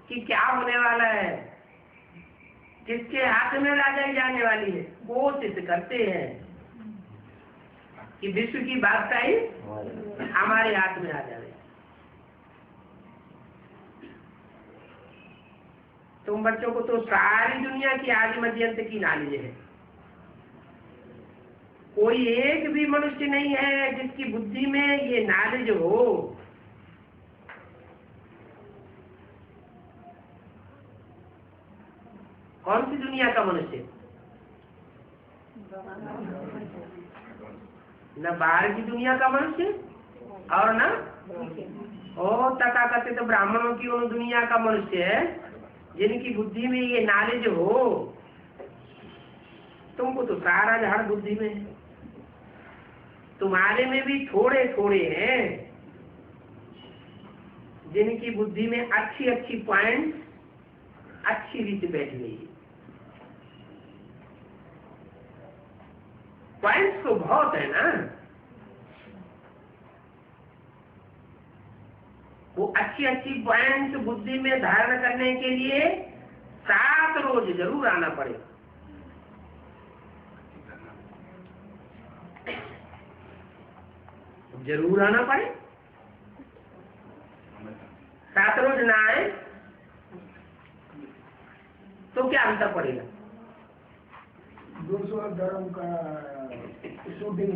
कि क्या होने वाला है, किसके हाथ में राजाई जाने वाली है। कोशिश करते हैं कि विश्व की बादशाही हमारे हाथ में आ जाए। तुम बच्चों को तो सारी दुनिया की आदि मध्य अंत की नॉलेज है। कोई एक भी मनुष्य नहीं है जिसकी बुद्धि में ये नॉलेज हो। कौन सी दुनिया का मनुष्य? न बाहर की दुनिया का मनुष्य और न तथाकथित ब्राह्मणों की उन दुनिया का मनुष्य है जिनकी बुद्धि में ये नॉलेज हो। तुमको तो सारा झाड़ बुद्धि में है। तुम्हारे में भी थोड़े थोड़े हैं जिनकी बुद्धि में अच्छी अच्छी पॉइंट अच्छी रीति बैठ गई। पॉइंट्स तो बहुत है ना। वो अच्छी अच्छी पॉइंट्स बुद्धि में धारण करने के लिए 7 रोज जरूर आना पड़ेगा। जरूर आना पड़े। 7 रोज ना आए तो क्या अंतर पड़ेगा? दूसरा धर्म का शूटिंग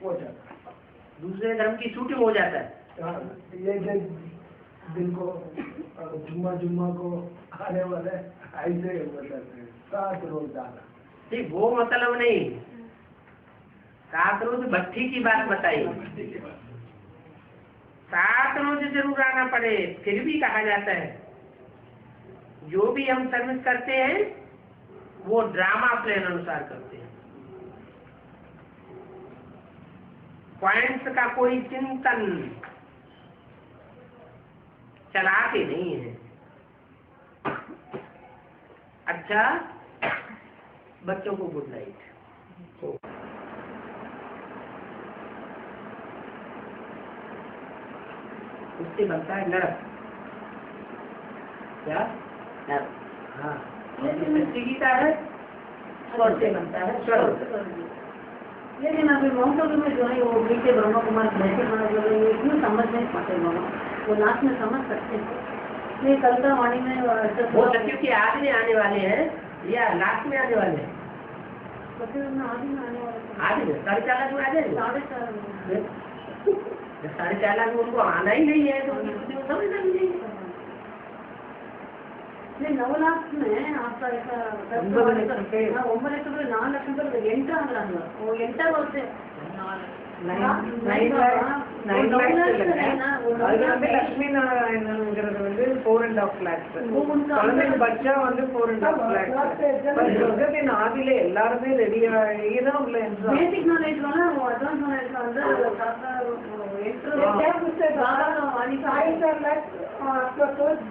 हो जाता है। दूसरे धर्म की शूटिंग हो जाता है। ये दिन को जुम्मा को आने वाले ऐसे बताते हैं 7 रोज आना। ठीक, वो मतलब नहीं, 7 रोज भट्टी की बात बताई। 7 रोज जरूर आना पड़े। फिर भी कहा जाता है जो भी हम सर्विस करते हैं वो ड्रामा प्लान अनुसार करते हैं। पॉइंट्स का कोई चिंतन चलाते नहीं है। अच्छा, बच्चों को गुड नाइट। उससे बनता है नरक। क्या? नरक। हाँ, सच्ची गीता है, स्वर्ग से बनता है स्वर्ग। लेकिन अभी महोत्सव में जो है वो बीते ब्रह्मा कुमार कैसे बना जो है ये क्यों समझ नहीं पाते बाबा? वो लास्ट में समझ सकते हैं। ये कल का वाणी में वो सत्य के आदि में आने वाले हैं या लास्ट में आने वाले हैं? आदि में आने वाले आदि में 4.5 लाख में आ जाएंगे। 4.5 4.5 लाख में उनको आना ही नहीं है तो उनकी बुद्धि को समझना भी नहीं है। 9 लाख में आपका ऐसा 9 ಲಕ್ಷ ಎಂಟರ್ ಆದ್ರಲ್ಲ ಓ ಎಂಟರ್ ಬರುತ್ತೆ 9 லட்சுமி நாராயணங்கிறது 4.5 lakhs. குழந்தை பச்சா 4.5 lakhs. ஆதியில எல்லாருமே ரெடியாகிதான் உள்ள பேசிக் நாலேஜ் அட்வான்ஸ் நாலேஜ் வந்து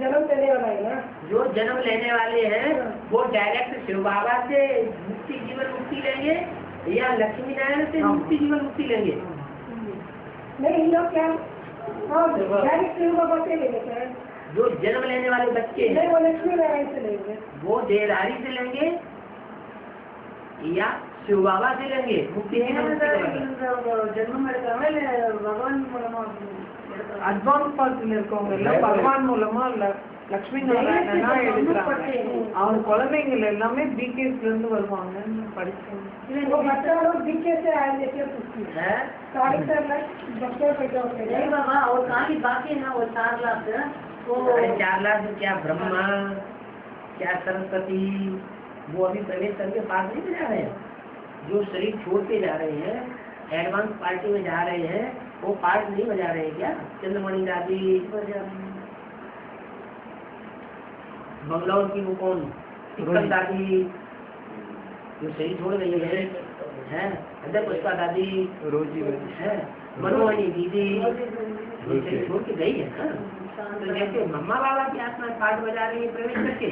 जन्म लेने वाला है ना, जो जन्म लेने वाले हैं वो डायरेक्ट शिव बाबा से मुक्ति जीवन मुक्ति लेंगे या लक्ष्मी नारायण से मुक्ति जीवन मुक्ति लेंगे? नहीं इन लोग क्या डायरेक्ट शिव बाबा से लेंगे सर। जो जन्म लेने वाले बच्चे नहीं वो लक्ष्मी नारायण से लेंगे। वो देहधारी से लेंगे या शिव बाबा से लेंगे मुक्ति ஜென்மம் எடுக்காம பகவான் மூலமா அட்வான்ஸ் பார்ட்டில் இருக்கவங்க எல்லாம் பகவான் மூலமா லட்சுமி நாராயணனா எடுக்கிறாங்க. அவங்க குழந்தைங்கள் எல்லாமே பிகேஸ்ல இருந்து வருவாங்கன்னு படிச்சோம். वो बच्चा लोग बीके से आएंगे क्या पूछती है 4.5 लाख बच्चे पैदा होते हैं। नहीं बाबा और खाली बाकी है ना वो 4 लाख वो 4 लाख क्या ब्रह्मा क्या सरस्वती वो अभी प्रवेश करके पास नहीं जा रहे हैं। जो शरीर छोड़ के जा रहे हैं एडवांस पार्टी में जा रहे हैं वो पार्ट नहीं बजा रहे हैं क्या? चंद्रमणि दादी बंगलौर की वो कौन सिक्कन दादी जो शरीर छोड़ गई है अजय पुष्पा दादी रोजी है मनोहनी दीदी ये शरीर छोड़ के गई है ना। तो जैसे मम्मा बाबा की आत्मा पाठ बजा रही है प्रवेश करके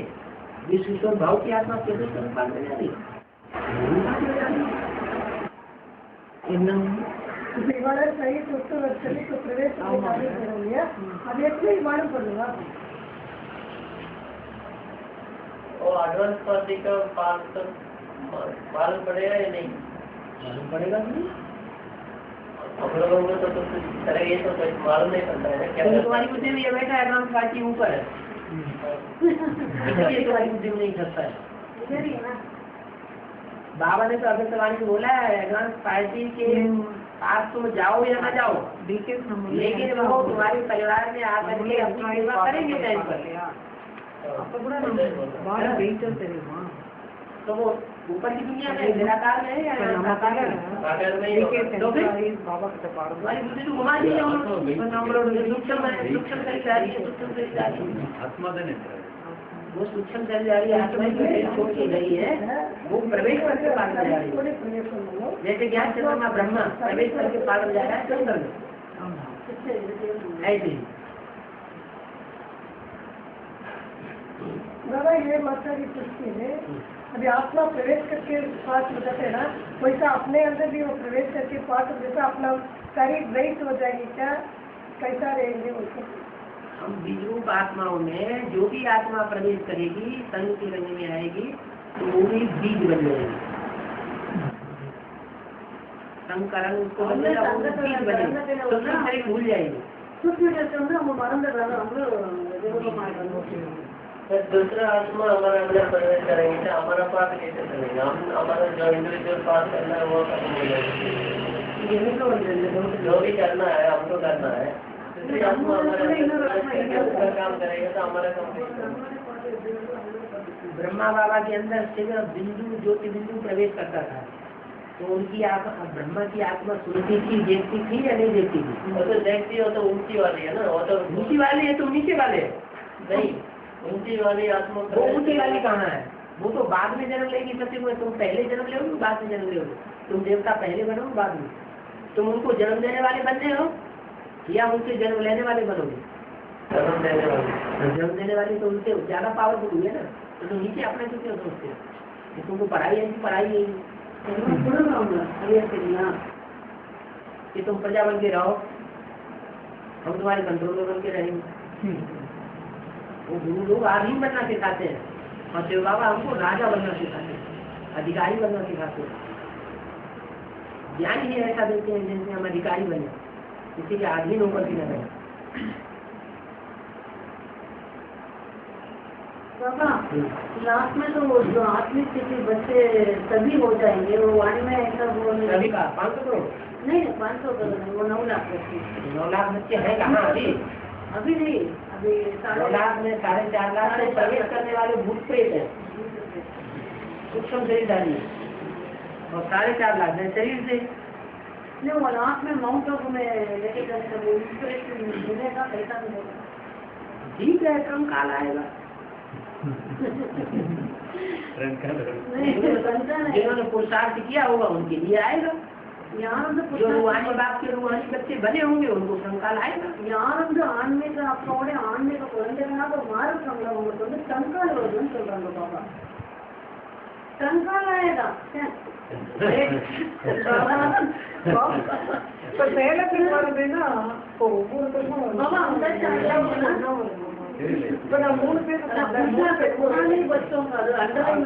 विश्व भाव की आत्मा कैसे पाठ बजा रही है? इवाళ सही सुस्त वर्षली तो प्रवेश करेंगे अब एक मालूम पड़ेगा वो एडवांस पार्टी का मालूम पड़ेगा या नहीं? मालूम पड़ेगा नहीं। हम लोगों को तो कुछ तरह ये तो मालूम नहीं पड़ता है क्या? तुम्हारी बुद्धि में ये बैठा एडवांस पार्टी ऊपर है इसलिए तुम्हारी बुद्धि में नहीं सकता है। इधर ही है ना बाबा ने तो अभी सवारी को बोला है एडवांस पार्टी के पास तुम जाओ या ना जाओ लेकिन वो तुम्हारे परिवार में आकर के अपनी सेवा करेंगे टाइम पर। அப்ப கூட பாடி வெயிட்டர் தெரியுமா? तो वो ऊपर की दुनिया में निराकार में है या साकार में? तो फिर बाबा किட்ட பாருங்க तुम्हारी बुद्धि तो घुमा दी நம்மளோட सूक्ष्म शरीर जा रही है सूक्ष्म शरीर जा रही है आत्मा देने वो सूक्ष्म शरीर जा रही है आत्मा की छोड़ के गई है वो प्रवेश करके पार जा रही है। जैसे ज्ञान चंद्रमा ब्रह्मा प्रवेश करके पार जा रहा है चंद्र ऐसे ही बाबा ये माता की पुष्टि है। अब अभी आत्मा प्रवेश करके पास हो जाते हैं ना, वैसा अपने अंदर भी वो प्रवेश करके पास हो जैसा अपना शरीर ब्रेक हो जाएगी क्या, कैसा रहेंगे उसको? हम बीजरूप आत्माओं में जो भी आत्मा प्रवेश करेगी, संग के रंग में आएगी, तो वो भी बीज बन जाएगी। संग का रंग उसको बन जाएगा, वो बीज बनेगी, तो उसका शरीर भूल जाएगी। दूसरा आत्मा हमारा अंदर प्रवेश करेंगे तो हमारा पाठ कैसे चलेगा? हम हमारा जो इंडिविजुअल पाठ करना है वो खत्म हो जाएगा। जो भी करना है हमको करना है, दूसरी आत्मा हमारा काम करेगा तो हमारा कंप्लीट। ब्रह्मा बाबा के अंदर सिर्फ बिंदु ज्योति बिंदु प्रवेश करता था, तो उनकी ब्रह्मा की आत्मा सुनती थी, देखती थी या नहीं देखती थी? वो तो देखती हो तो ऊंची वाली है ना, वो तो ऊंची वाली है, तो नीचे वाले नहीं, ऊंची वाली आत्मा वो ऊंची वाली कहाँ है? वो तो बाद में जन्म लेगी सत्य में। तुम पहले जन्म ले, बाद में जन्म ले, तुम देवता पहले बनो बाद में। तुम उनको जन्म देने वाले बनते हो या उनसे जन्म लेने वाले बनोगे? जन्म देने वाली। जन्म देने वाले तो उनसे ज्यादा पावरफुल हुए ना, तो तुम नीचे अपना क्यों क्यों सोचते हो? तुमको पढ़ाई ऐसी पढ़ाई है कि तुम प्रजा बन के रहो, हम तुम्हारे कंट्रोलर बन के रहेंगे। वो गुरु लोग आदमी बनना सिखाते हैं, और शिव बाबा हमको राजा बनना सिखाते हैं, अधिकारी बनना सिखाते हैं। ज्ञान ही ऐसा देते हैं जिनसे हम अधिकारी बने, किसी के अधीन होकर भी न रहे। बाबा लास्ट में तो वो जो आत्मिक स्थिति बच्चे सभी हो जाएंगे, वो वाणी में ऐसा वो सभी का 500 करोड़ नहीं 500 करोड़ नहीं, वो 9 लाख बच्चे। 9 लाख बच्चे हैं कहाँ अभी? अभी नहीं, अभी 9 लाख में 4.5 लाख में प्रवेश करने वाले भूत प्रेत है, सूक्ष्म शरीरधारी, और 4.5 लाख में शरीर से। नहीं, वो लास्ट में माउंट आबू में लेके जाने का वो इंस्पिरेशन मिलेगा, पैसा मिलेगा। ठीक है, कम काल आएगा। जिन्होंने पुरुषार्थ किया होगा उनके लिए आएगा। जो रूहानी बाप के रूहानी बच्चे बने होंगे उनको संकाल आएगा। யாரும் ஆன்மீக அப்பாவோட ஆன்மீக குழந்தைகளாக மாறுறாங்க, உங்களுக்கு வந்து சங்கால் வருதுன்னு சொல்றாங்க பாபா. சங்கால் ஆயேगा இப்ப சேலத்துக்கு வருதுன்னா இப்போ ஒவ்வொருத்தருக்கும் பாபா அந்த சாயला இப்ப நான் 3 பேர் पुराने बच्चों का अंडरलाइन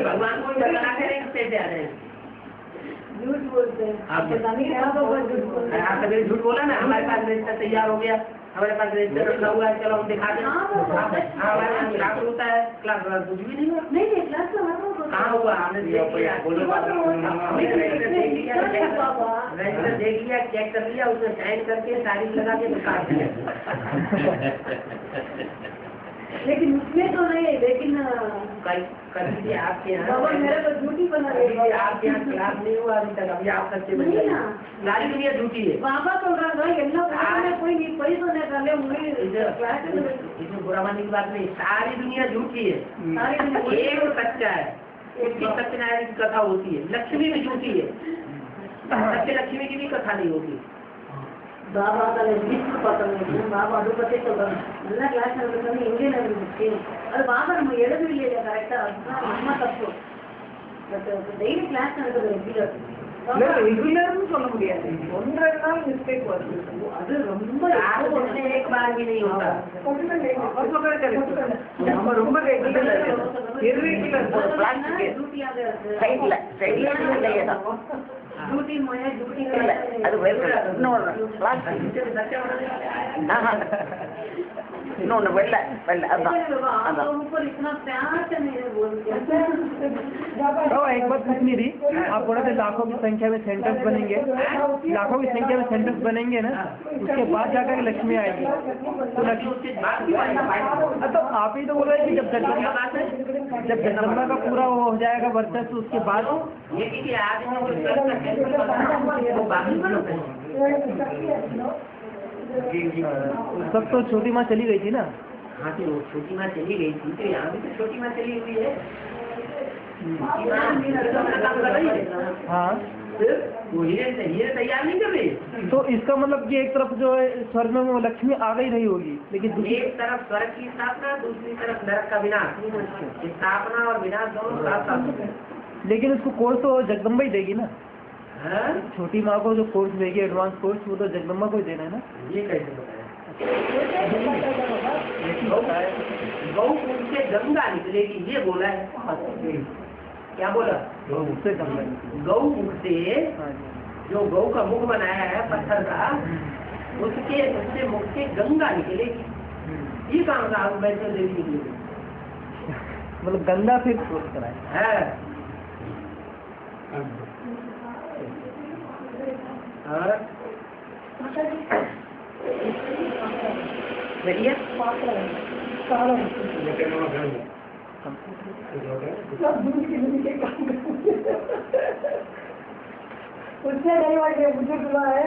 भगवान को जगह कैसे आ रहे हैं? झूठ बोलते हैं। आप कभी झूठ बोला ना, हमारे पास रजिस्टर तैयार हो गया, हमारे पास रजिस्टर रखा हुआ है, चलो हम दिखा दें। हमारे पास क्लास होता है, क्लास कुछ भी नहीं हुआ। नहीं क्लास तो कहाँ हुआ? हमने रजिस्टर देख लिया, चेक कर लिया, उसमें साइन करके तारीख लगा के दिखा दिया। लेकिन उसमें तो नहीं, लेकिन कभी आपके यहाँ मेरे को ड्यूटी बना रही आपके यहाँ क्लास नहीं हुआ अभी तक, अभी आप सच्चे बन गए। सारी दुनिया झूठी है। बाबा சொல்றாங்க எல்லா போய் நீ போய் சொன்னதாலே इसमें बुरा मानने की बात नहीं, सारी दुनिया झूठी है, सारी दुनिया एक सच्चा है। उसकी सत्यनारायण की कथा होती है, लक्ष्मी भी झूठी है, सत्य लक्ष्मी की भी कथा नहीं होती। बाबा का विष्णु पता नहीं, बाबा अडुपते சொல்றாங்க எல்லா கிளாஸ் நடக்குது இங்கே நடந்துச்சு, அது பாபா நம்ம எழுதவில்லை கரெக்டா, நம்ம தப்பு. பட் டெய்லி கிளாஸ் நடக்குது ரெகுலர்னு சொல்ல முடியாது, 1-2 நாள் மிஸ்டேக் வருது, அது ரொம்ப एक बार भी नहीं होता। நம்ம ரொம்ப ரெகுலர் இர்ரெகுலர் டியூட்டியாக ड्यूटी में ड्यूटी அது இன்னொன்று வெள்ளை வெள்ளை अதான் ऊपर इतना प्यार से मेरे बोलते तो एक बात पूछनी थी, आप बोला थे लाखों की संख्या में सेंटर्स बनेंगे, लाखों की संख्या में सेंटर्स बनेंगे ना, उसके बाद जाकर लक्ष्मी आएगी। तो लक्ष्मी तो आप ही तो बोल रहे कि जब जगदम्बा का पूरा हो जाएगा वर्चस्व, उसके बाद सब तो छोटी माँ चली गई थी ना। हाँ जी, वो छोटी माँ चली गई थी, तो यहाँ भी तो छोटी माँ चली हुई है। हाँ वो हीरे तैयार नहीं कर रही। तो इसका मतलब कि एक तरफ जो है स्वर्ग में वो लक्ष्मी आ गई रही होगी, लेकिन दूसरी एक तरफ स्वर्ग की स्थापना, दूसरी तरफ नरक का विनाश। स्थापना और विनाश दोनों साथ साथ। लेकिन उसको कोर्स तो जगदम्बा ही देगी ना। हाँ? छोटी माँ को जो कोर्स देगी एडवांस कोर्स, वो तो जगदम्बा को ही देना है ना। ये कैसे बताया? गौ से गंगा निकलेगी ये बोला है। क्या बोला? गौ से गंगा निकलेगी। गौ मुख से हाँ जी। जो गौ का मुख बनाया है पत्थर का, उससे मुख से गंगा निकलेगी। ये कहाँ का वैष्णो देवी निकलेगी? मतलब गंगा फिर कोर्स कराए है। देखिए सब दूध की दूध के काम करते हैं। उससे नहीं वाले बुजुर्ग है।